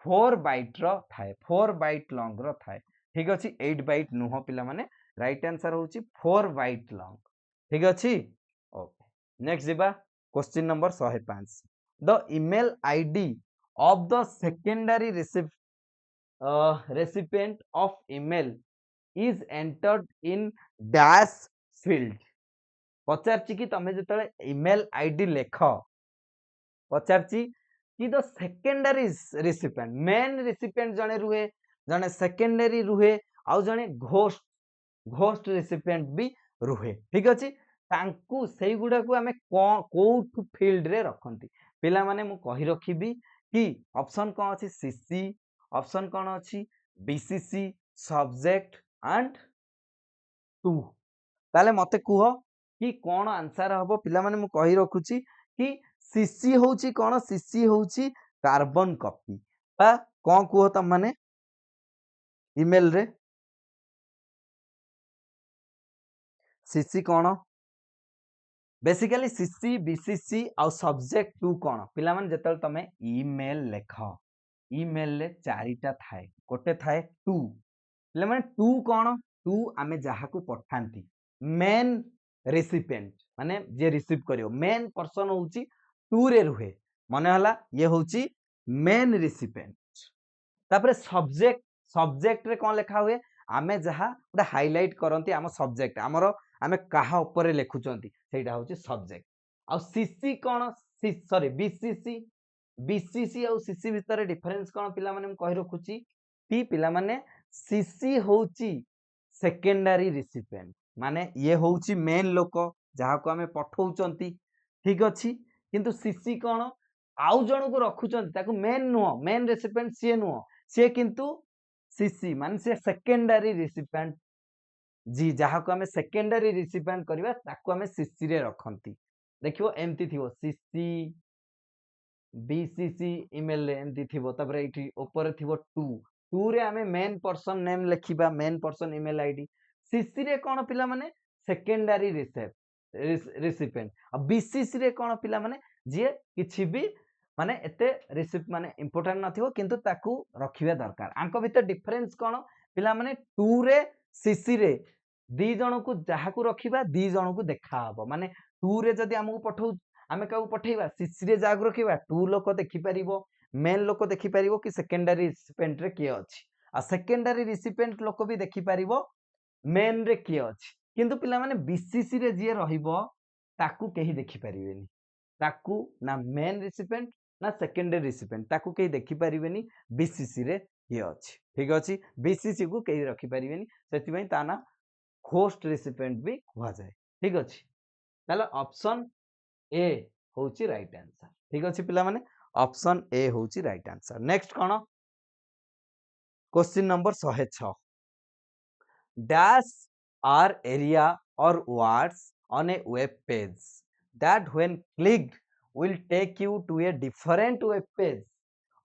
4 बाइट रो थाए 4 बाइट लॉन्ग रो थाए ठीक अछि 8 बाइट नुह पिला माने राइट आंसर होछि 4 बाइट लॉन्ग ठीक अछि ओके नेक्स्ट जिबा question number 105 the email ID of the secondary recipient of email is entered in dash field पचारछि कि तमे जतले ईमेल आईडी लेख पचारछि कि the secondary recipient main recipient जने रुहे जने सेकेंडरी रुहे आउ जने घोस्ट रिसिपिएंट भी रुहे ठीक अछि तांकू सेई गुडा को हमें कोउठ फील्ड रे रखंती पिला माने मु कहि रखिबी कि ऑप्शन कोन अछि सीसी ऑप्शन कोन अछि बीसीसी सब्जेक्ट एंड टू ताले मते कुह कि कोन आंसर हबो पिला माने मु कहि रखुची कि सीसी होउची कोन सीसी होउची कार्बन कॉपी बा कोन कुह त माने ईमेल रे सीसी कोन बेसिकली सीसी बीसीसी आउ सब्जेक्ट टू कोन पिला माने जतल तमे ईमेल लेख ईमेल ले चारिटा थाए गोटे थाए टू पिला माने टू कोन टू आमे जहा को पठांती मेन रेसिपिएंट माने जे रिसीव करियो मेन पर्सन होउची टू रे रुहे माने हला ये होउची मेन रेसिपिएंट तापरे सब्जेक्ट रे कोन लेखा हुए आमे जहा गोटे हाइलाइट करंती आम सब्जेक्ट हमरो आमे काहा ऊपर लेखुचंती सेटा होची सब्जेक्ट आ सीसी कोन सॉरी बीसीसी और सीसी भीतर डिफरेंस कोन पिला माने कहि रखुची टी पिला माने सीसी होउची सेकेंडरी रिसिपिएंट माने ये होउची मेन लोक जहा को हमें पठौचंती ठीक अछि किंतु सीसी कोन आउ जण को रखुचंती ताको मेन नुह मेन रेसिपिएंट सी नुह सी किंतु सीसी माने से सेकेंडरी रिसिपिएंट जी जहा को हमें सेकेंडरी रिसिपिएंट करबा ताको हमें सीसी रे रखंती देखियो एमती थिवो सीसी बीसीसी ईमेल रे एमती थिवो तबरे इठी ऊपर थिवो 2 रे हमें मेन पर्सन नेम लेखिबा main person email ID CC रे कोन पिला माने सेकेंडरी रिसिपिएंट आ बीसीसी रे कोन पिला माने जे किछि भी माने एते रिसिप माने इंपोर्टेंट नथिवो किंतु ताकू रखिबा दरकार आंको भीतर डिफरेंस कोन पिला माने 2 रे सीसी रे दी जण को जहा को रखिबा दी जण को देखा हबो माने 2 रे जदी हमहु पठौ आमे काउ पठेइबा सीसी रे जाग रखिबा 2 लोक देखि परिबो मेन लोक देखि परिबो कि सेकेंडरी रिसिपिएंट रे के अछि आ सेकेंडरी रिसिपिएंट लोक भी देखि परिबो मेन रे के अछि किंतु पिला माने बीसीसी रे जे रहिबो ताकू केही देखि परिबेनी ताकू ना मेन रिसिपिएंट ना सेकेंडरी रिसिपिएंट ताकू केही देखि परिबेनी बीसीसी रे के अछि ठीक अछि बीसीसी को केही रखि परिबेनी सेति पई ता ना होस्ट रिसिपिएंट भी हुआ जाए ठीक अछि ताले ऑप्शन ए होची राइट आंसर ठीक अछि पिला माने ऑप्शन ए होची राइट आंसर नेक्स्ट कोन question number 106 dash are area or words on a web page that when clicked will take you to a different web page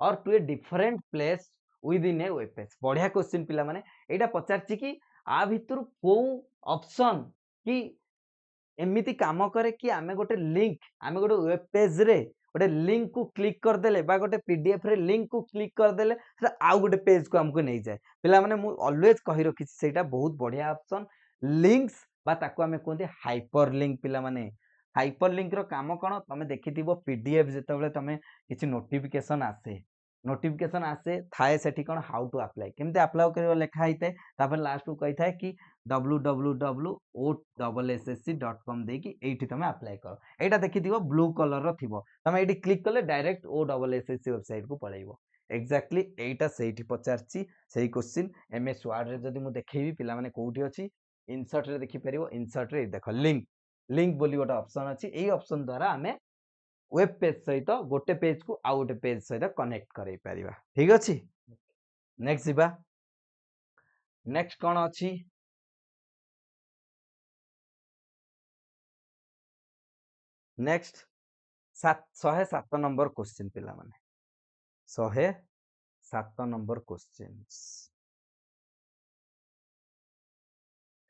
or to a different place within a web page बढ़िया question पिला माने एटा पचारछि कि आ भितर को option कि एमिति काम करे कि आमे गोटे लिंक आमे गोटे वेब पेज रे गोटे लिंक को क्लिक कर देले बा गोटे पीडीएफ रे लिंक को क्लिक कर देले सेटा आउ गोटे पेज को हमको नै जाय पिला माने मु ऑलवेज कहि रखि सेटा बहुत बढ़िया ऑप्शन लिंक्स बा ताको आमे कोनते हाइपर लिंक पिला माने हाइपर लिंक रो काम कोन तमे देखिथिबो पीडीएफ जेतेबेले तमे किछि नोटिफिकेशन आसे नोटिफिकेशन आसे थाए सेठी कोन हाउ टू अप्लाई केमते अप्लाई करियो लेखा हिते तापर लास्ट को कहि थाए कि www.ossc.com दे कि एठी तमे अप्लाई करो एटा देखि दिबो ब्लू कलर रो थिबो तमे एठी क्लिक करले डायरेक्ट OSSC वेबसाइट को पळेइबो एक्जेक्टली एटा सेठी पचारची सेही क्वेश्चन एमएस वर्ड रे जदी मु देखैबी पिला माने कोउठी अछि इंसर्ट रे देखि परिबो इंसर्ट रे देखो लिंक लिंक बोली गोटा ऑप्शन अछि एई ऑप्शन द्वारा हमें वेब पेज सहित गोटे पेज को आउ गोटे पेज सहित कनेक्ट करै परिबा ठीक अछि नेक्स्ट जिबा नेक्स्ट कोन अछि नेक्स्ट 107 नंबर क्वेश्चन पिला माने 107 नंबर क्वेश्चंस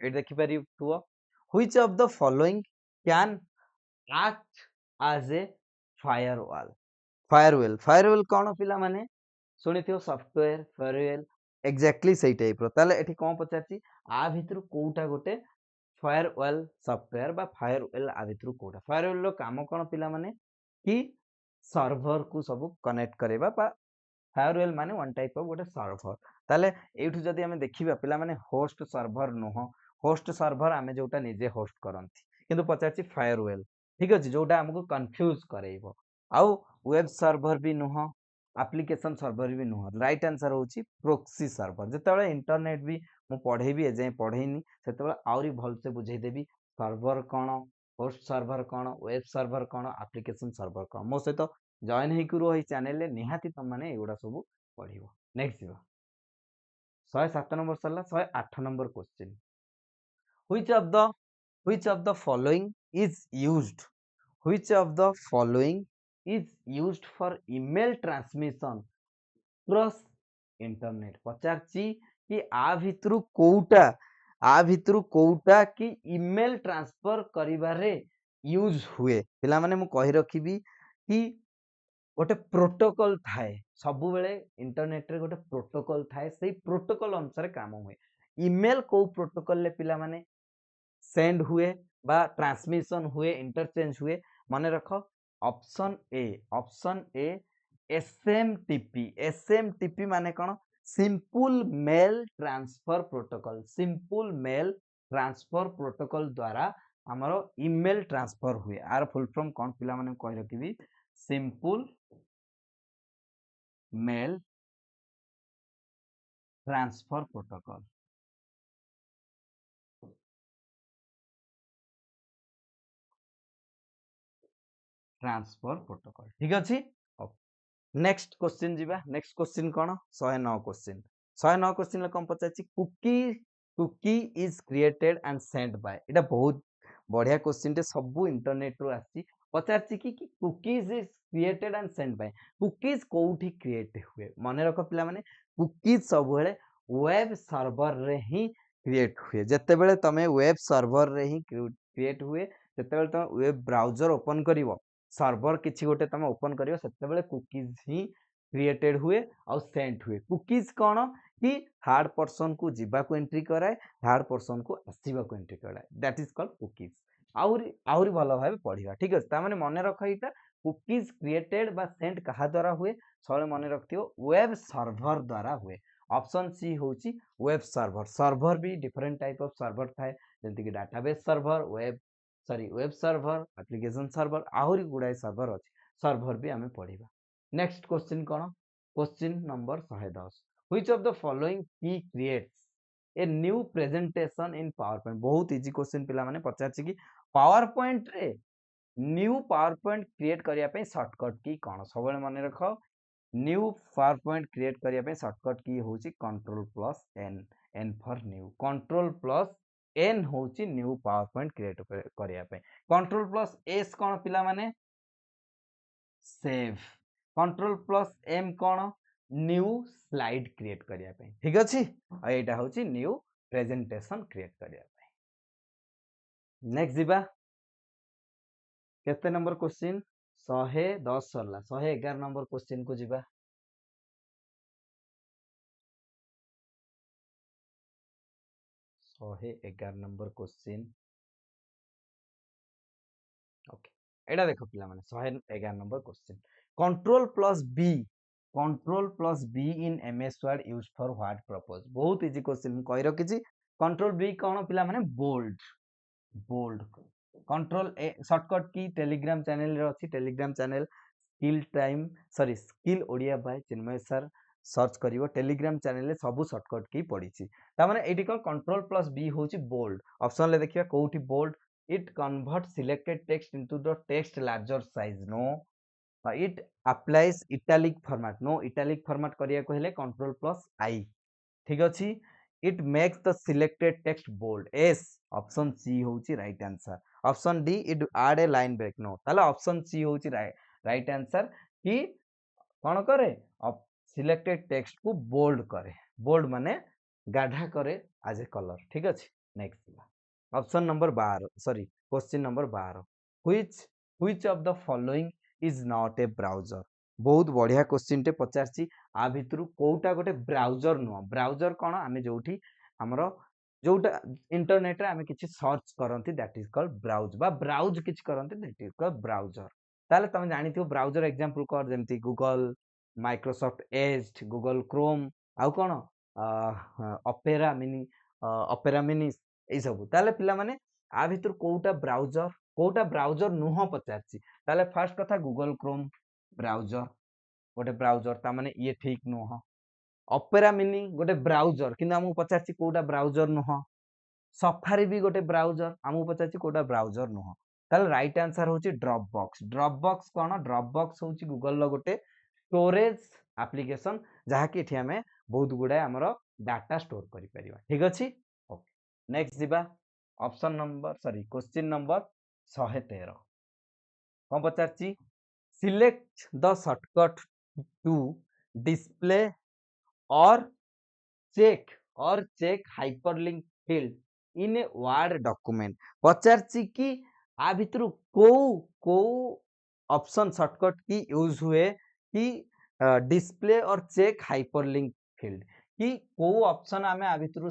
ए देखि परिबो which of the following can act as a firewall कौन पिला माने सुनी थियो सॉफ्टवेयर फायरवेल एक्जेक्टली सही टाइप रो ताले एठी कोन पचारची आ भितरु कोउटा गोटे फायरवेल सॉफ्टवेयर बा फायरवेल आ भितरु कोउटा फायरवेल रो काम कोन पिला माने कि सर्वर को सब कनेक्ट करेबा बा फायरवेल माने वन टाइप ऑफ गोटे सर्वर ताले एठु जदी हमें देखिबा पिला माने होस्ट सर्वर नुह होस्ट सर्वर आमे जोटा निजे होस्ट करंती किंतु पचारची फायरवेल ठीक अछि जोटा हमको कंफ्यूज करेइबो आउ वेब सर्वर भी नुह एप्लीकेशन सर्वर भी नुह राइट आंसर होची प्रोक्सी सर्वर जेतेबेले इंटरनेट भी मु पढेबी एजे पढेइनी सेतेबेले आउरी भल से बुझेई देबी सर्वर कोन होस्ट सर्वर कोन वेब सर्वर कोन एप्लीकेशन सर्वर कोन मो सहित जॉइन हेकु रही चैनल ले निहाती तम माने एगुडा सब पढिबो नेक्स्ट जीवा 107 नंबर सरला 108 number question which of the which of the following is used which of the following is used for email transmission cross internet पचारची कि आ भितरु कोउटा कि ईमेल ट्रांसफर करिबारे यूज हुए पिला माने मु कहि रखिबी कि गोटे प्रोटोकॉल थाए सबु बेले इंटरनेट रे गोटे प्रोटोकॉल थाए सेही प्रोटोकॉल अनुसार काम हुए ईमेल को प्रोटोकॉल ले पिला माने सेंड हुए बा ट्रांसमिशन हुए इंटरचेंज हुए माने रखो ऑप्शन ए एसएमटीपी माने कौन सिंपल मेल ट्रांसफर प्रोटोकॉल द्वारा हमरो ईमेल ट्रांसफर हुए आर फुल फॉर्म कौन पिला माने कहि रखिबी सिंपल मेल ट्रांसफर प्रोटोकॉल ठीक अछि नेक्स्ट क्वेश्चन जीवा नेक्स्ट क्वेश्चन कोन 109 क्वेश्चन कम पचाची cookie is created and send by एटा बहुत बढ़िया क्वेश्चन टे सब इंटरनेट रो आसी पचाची कि cookies is created and send by cookies कोठी क्रिएट हुए माने रखो पिला माने कुकीज सब बेले वेब सर्वर रे ही क्रिएट हुए जते बेले तमे वेब सर्वर रे ही क्रिएट हुए जते बेले तमे वेब ब्राउजर ओपन करिवो सर्वर किछि गोटे तमे ओपन करियो सेते बेले कुकीज ही क्रिएटेड हुए और सेंड हुए कुकीज कोन कि थर्ड पर्सन को जीवा को एंट्री कराए थर्ड पर्सन को आसीबा को एंट्री कराए दैट इज कॉल्ड कुकीज आउरी भलो भाबे पढिबा ठीक अछि ता माने मने रख इटा कुकीज क्रिएटेड बा सेंड कहा द्वारा हुए सबले मने रखतियो वेब सर्वर द्वारा हुए ऑप्शन सी होची वेब सर्वर भी डिफरेंट टाइप ऑफ सर्वर थाए जंति कि database server web server application server आहुरी गुडाई सर्वर अछि सर्वर भी हमें पढिबा नेक्स्ट क्वेश्चन कोन question number 110 which of the following key creates a new presentation in PowerPoint बहुत इजी क्वेश्चन पिला माने पचाछि कि पावर पॉइंट रे न्यू पावर पॉइंट क्रिएट करिया पे शॉर्टकट की कोन सबले माने रखो न्यू पावर पॉइंट क्रिएट करिया पे शॉर्टकट की होची control plus N for new control plus N होची न्यू पावर पॉइंट क्रिएट करिया पे कंट्रोल प्लस एस कोन पिला माने सेव कंट्रोल प्लस एम कोन न्यू स्लाइड क्रिएट करिया पे ठीक अछि आ एटा होची न्यू प्रेजेंटेशन क्रिएट करिया पे नेक्स्ट जीवा केते नंबर क्वेश्चन 110 सरला 111 नंबर क्वेश्चन को जीवा 111 नंबर क्वेश्चन ओके एटा देखो पिला माने 111 number question control plus B control plus B in MS Word use for what purpose बहुत इजी क्वेश्चन कहि रखिछि कंट्रोल बी कोन पिला माने बोल्ड बोल्ड कंट्रोल ए शॉर्टकट की टेलीग्राम चैनल रे अछि Telegram channel skill Odia by Chinmay sir search करिवो टेलीग्राम चैनल रे सब शॉर्टकट की पडिछि ता माने एठी कोन कंट्रोल प्लस बी होछि बोल्ड ऑप्शन ले देखिबा कोठी bold it convert selected text into the text larger size no it applies italic format no italic format करिया को हेले कंट्रोल प्लस आई ठीक अछि it makes the selected text bold as option C होची right answer option D it add a line break no ताले option C होची right answer कि कोन करे सिलेक्टेड टेक्स्ट को बोल्ड करे बोल्ड माने गाढ़ा करे एज ए कलर ठीक अछि next option number 12 sorry question number 12 which of the following is not a browser बहुत बढ़िया क्वेश्चन टे पचारची आ भितरु कोउटा गोटे ब्राउजर नुह ब्राउजर कोन आमे जोठी हमरो जोटा इंटरनेट रे आमे किछि सर्च करंती दैट इज कॉल्ड ब्राउज बा ब्राउज किछि करंती दैट इज कॉल्ड ब्राउजर ताले तमे जानिथियो ब्राउजर एग्जांपल कर जेमति Google Microsoft Edge Google Chrome आउ कोन ऑपेरा मिनी ए सब ताले पिला माने आ भितर कोउटा ब्राउजर नुह पचारची ताले फर्स्ट कथा गूगल क्रोम ब्राउजर गोटे ब्राउजर ता माने ये ठीक नुह ऑपेरा मिनी गोटे ब्राउजर किंतु हमहु पचारची कोउटा ब्राउजर नुह सफारी भी गोटे ब्राउजर हमहु पचारची कोउटा ब्राउजर नुह ताले राइट आंसर होची ड्रॉपबॉक्स कोन ड्रॉपबॉक्स होची गूगल लो गोटे स्टोरेज एप्लीकेशन जहा कि एठी हमें बहुत गुडा हमरो डाटा स्टोर करि परिबा ठीक अछि ओके नेक्स्ट दिबा option number sorry question number 113 कोन पचारची select the shortcut to display or check hyperlink field in a Word document पचारची कि आ भितरु को ऑप्शन शॉर्टकट की यूज हुए कि display or check hyperlink field कि को ऑप्शन आमे आ भितरु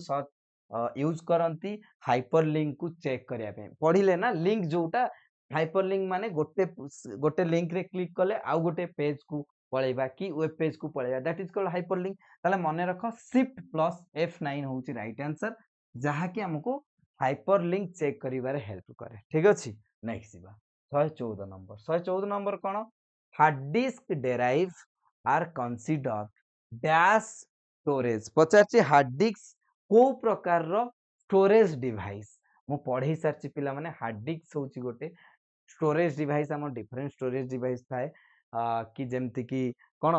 यूज करंती हाइपरलिंक को चेक करिया पे पढिले ना लिंक जोटा हाइपरलिंक माने गोटे लिंक रे क्लिक कले आउ गोटे पेज को पळेबा कि वेब पेज को पळेबा दैट इज कॉल्ड हाइपरलिंक ताले मने रखो शिफ्ट प्लस F9 होची राइट आंसर जहा कि हमको हाइपरलिंक चेक करिवारे हेल्प करे ठीक अछि नेक्स्ट दिबा 114 नंबर कोन hard disk drive are consider dash storage पचारची हार्ड डिस्क को प्रकार रो स्टोरेज डिवाइस मु पढै सारची पिला माने हार्ड डिस्क होची गोटे स्टोरेज डिवाइस हम डिफरेंट स्टोरेज डिवाइस थाए कि जेमति कि कोन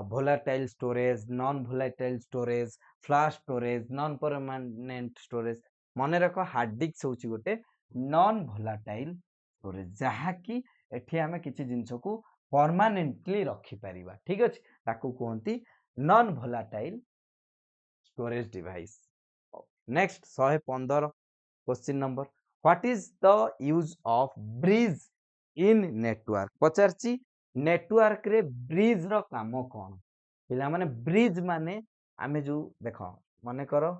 volatile storage non volatile storage flash storage non permanent storage मने रखो हार्ड डिस्क होची गोटे नॉन भोलाटाइल स्टोरेज जहा कि एठी हमें किछि जिंस को परमानेंटली रखि परिबा ठीक अछि ताकू कोहंती non volatile storage device next 115 question number what is the use of bridge in network पचारची नेटवर्क रे ब्रिज रो काम कोन पिला माने ब्रिज माने आमे जो देखो माने करो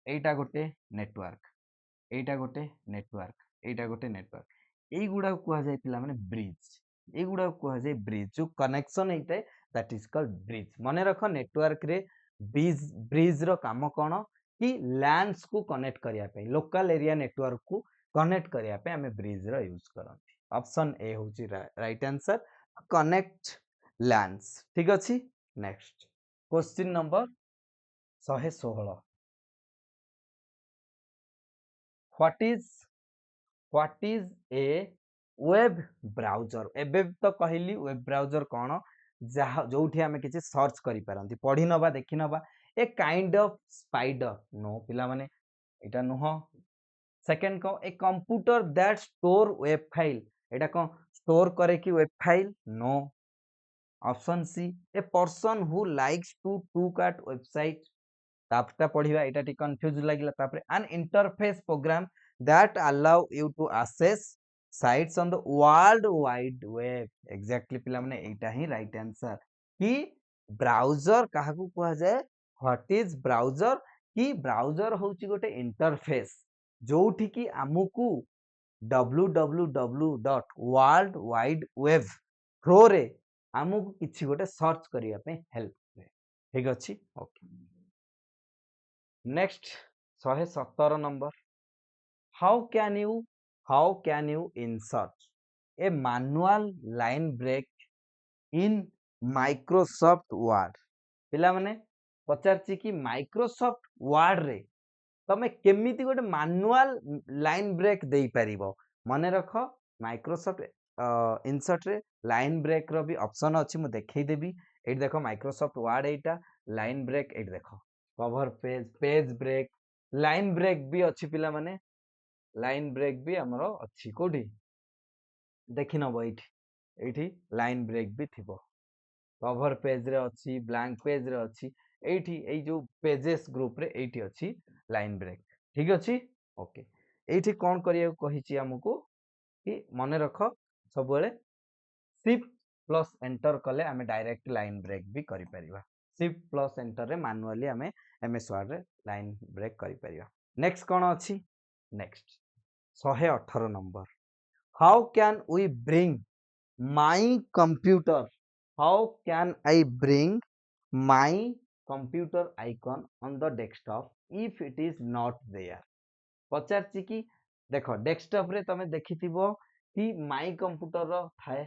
एटा गोटे नेटवर्क एटा गोटे नेटवर्क एटा गोटे नेटवर्क एई गुडा को जाय पिला माने ब्रिज एई गुडा को जाय ब्रिज जो कनेक्शन हेते दैट इज कॉल्ड ब्रिज माने रखो नेटवर्क रे ब्रिज रो काम कोन कि लैंड्स को कनेक्ट करिया पे लोकल एरिया नेटवर्क को कनेक्ट करिया पे हमें ब्रिज रो यूज करंती ऑप्शन ए होची राइट आंसर कनेक्ट लैंड्स ठीक अछि next question number 116 what is a web browser एबे तो कहली वेब ब्राउजर कोन जहा जोठी हमें किछि सर्च करि पारंती पढी नबा देखि नबा ए काइंड ऑफ स्पाइडर नो पिला माने एटा नुह सेकंड को a computer that store web file एटा को स्टोर करे कि वेब फाइल नो option C a person who likes to cut website तापटा पढिबा एटा टी कंफ्यूज लागिला तापरे an interface program that allow you to access sites on the World Wide Web exactly पिला माने एटा ही राइट आंसर कि ब्राउजर काहा को कहा जाय व्हाट इज ब्राउजर कि ब्राउजर होची गोटे इंटरफेस जोठी कि आमुकू www.worldwideweb थ्रो रे आमको किसी गोटे सर्च करने हेल्प करे ठीक अच्छे okay next 117 number how can you insert a manual line break in Microsoft Word पिला माने पचारची कि माइक्रोसॉफ्ट वर्ड रे तमे केमिति गोटे मैनुअल लाइन ब्रेक देई परिबो मने रख माइक्रोसॉफ्ट इंसर्ट रे लाइन ब्रेक रो भी ऑप्शन अछि मु देखै देबी एठी देखो माइक्रोसॉफ्ट वर्ड एटा लाइन ब्रेक एठी देखो cover page page break line break भी अछि पिला माने लाइन ब्रेक भी हमरो अछि कोठी देखि नबो एठी लाइन ब्रेक भी थिबो कवर पेज रे अछि ब्लैंक पेज रे अछि एठी ए जो पेजेस ग्रुप रे एठी अछि लाइन ब्रेक ठीक अछि ओके एठी कोन करिया कहिछि हमकु कि मने रख सब बेले शिफ्ट प्लस एंटर कले आमे डायरेक्ट लाइन ब्रेक भी करि परिबा शिफ्ट प्लस एंटर रे मैनुअली आमे एमएस वर्ड रे लाइन ब्रेक करि परिबा नेक्स्ट कोन अछि next 118 number how can we bring my computer how can I bring my computer icon on the desktop if it is not there पचारछि कि देखो डेस्कटॉप रे तमे देखिथिबो कि माय कंप्यूटर रो थाए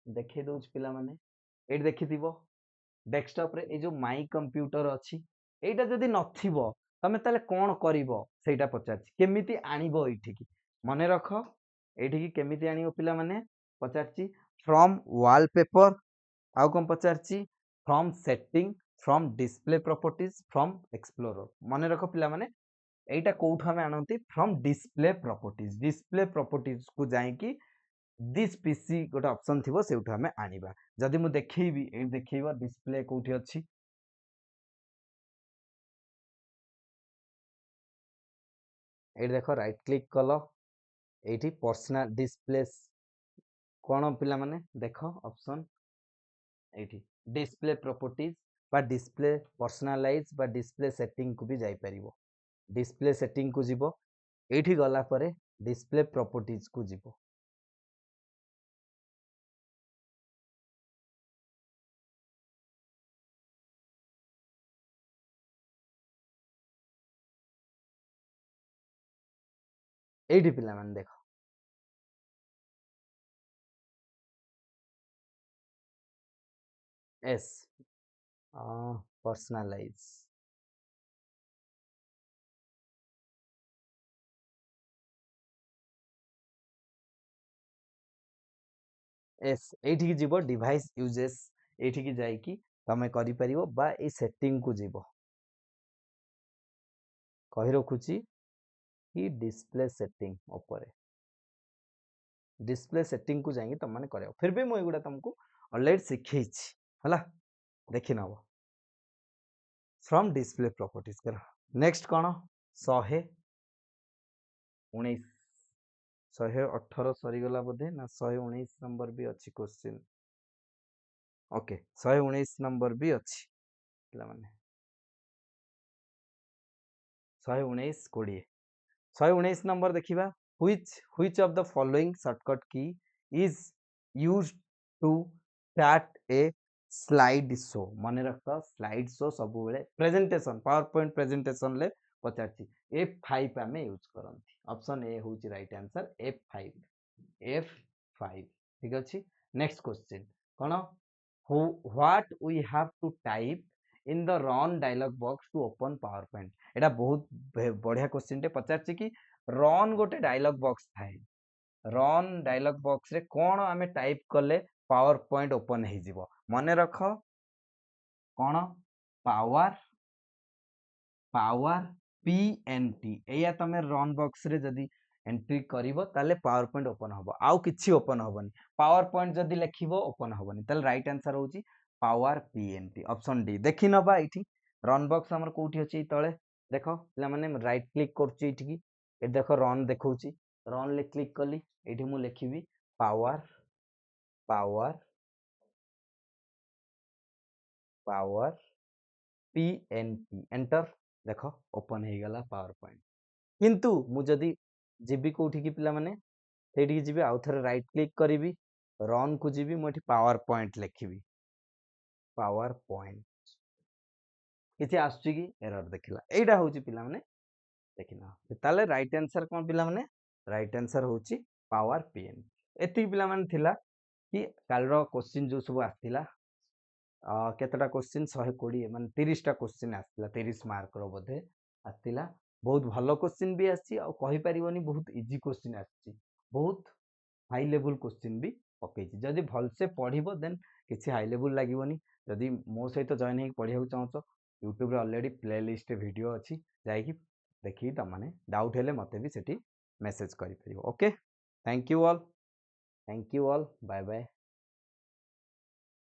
देखै दउछ पिला माने एठी देखिथिबो डेस्कटॉप रे ए जो माय कंप्यूटर अछि एटा जदी नथिबो तमे ताले कोन करिवो सेटा पचारछि केमिति आनिबो एठी की मने रख एठी की केमिति आनिबो पिला माने पचारछि फ्रॉम वॉलपेपर आउ कोन पचारछि from setting from display properties from explorer मने रख पिला माने एटा कोठा में आनंती फ्रॉम डिस्प्ले प्रॉपर्टीज को जाई कि दिस पीसी गोटे ऑप्शन थिबो सेउठा हमें आनिबा जदी मु देखैबी ए देखैबा डिस्प्ले कोठी अछि ए देखो राइट क्लिक कलो एठी पर्सनल डिस्प्ले कोन पिला माने देखो ऑप्शन एठी डिस्प्ले प्रॉपर्टीज बा डिस्प्ले पर्सनलाइज बा डिस्प्ले सेटिंग को भी जाई परिबो डिस्प्ले सेटिंग को जीवो एठी गला परे डिस्प्ले प्रॉपर्टीज को जीवो एठी पिला माने देखो एस पर्सनलाइज एस एठी की जीवो डिवाइस यूजेस एठी की जाई कि तमे करि परिबो बा ए सेटिंग को जीवो कहि रखुची कि डिस्प्ले सेटिंग ऊपर डिस्प्ले सेटिंग को जाई तुम माने करियो फिर भी मु एगुडा तुमको ऑलरेडी सिखैछि हला देखि नबो फ्रॉम डिस्प्ले प्रॉपर्टीज कर नेक्स्ट कोन 119 118 सरी गला बोधे ना 119 नंबर भी अछि क्वेश्चन ओके 119 नंबर भी अछि पिला माने 119 20 119 नंबर देखिबा which of the following shortcut key is used to start a slide show माने रख स्लाइड शो सब बेले प्रेजेंटेशन पावर पॉइंट प्रेजेंटेशन ले पचारछि F5 आमे यूज करंती ऑप्शन ए होची राइट आंसर F5 ठीक अछि नेक्स्ट क्वेश्चन कोन what we have to type in the run dialog box to open PowerPoint एटा बहुत बढ़िया क्वेश्चन टे पचारछि कि रन गोटे डायलॉग बॉक्स थाए रन डायलॉग बॉक्स रे कोन आमे टाइप करले पावर पॉइंट ओपन हे जिवो मने रख कोन पावर पावर पीएनटी एया तमे रन बॉक्स रे जदी एंट्री करिवो ताले पावर पॉइंट ओपन होबो आउ किछि ओपन होबनी पावर पॉइंट जदी लिखिबो ओपन होबनी ताले राइट आंसर होची पावर पीएनटी ऑप्शन डी देखि नबा इठी रन बॉक्स हमर कोठी अछि तळे देखो पिला माने राइट क्लिक करछि इठी की ए देखो रन देखौछि रन ले क्लिक कली एठी मु लिखिबी power power power PNT enter देखो ओपन हे गला पावर पॉइंट किंतु मु जदी जीबी कोठी की पिला माने सेठी जीबी आउ थरे राइट क्लिक करिवि रन को जीवी मुझे पावर पॉइंट लिखी पावर पॉइंट किसी आसुची कि एरर देखिला एटा होची पिला माने देखिना ताले राइट आंसर कोन पिला माने राइट आंसर होची पावर पॉइंट एति पिला माने थिला कि काल रो क्वेश्चन जो सब आथिला केतटा क्वेश्चन 120 माने 30 टा क्वेश्चन आथिला 30 मार्क रो बोधे आथिला बहुत भलो क्वेश्चन भी आछि आ कहि परिबोनी बहुत इजी क्वेश्चन आछि बहुत हाई लेवल क्वेश्चन भी पकेछि जदि भल से पढिबो देन किछि हाई लेवल लागिबोनी जदि मो सहित जॉइन हे पढियाउ चाहतो यूट्यूब रे ऑलरेडी प्लेलिस्ट वीडियो अछि जाई कि देखि त माने डाउट हेले मते भी सेठी मेसेज करि परिबो okay thank you all bye bye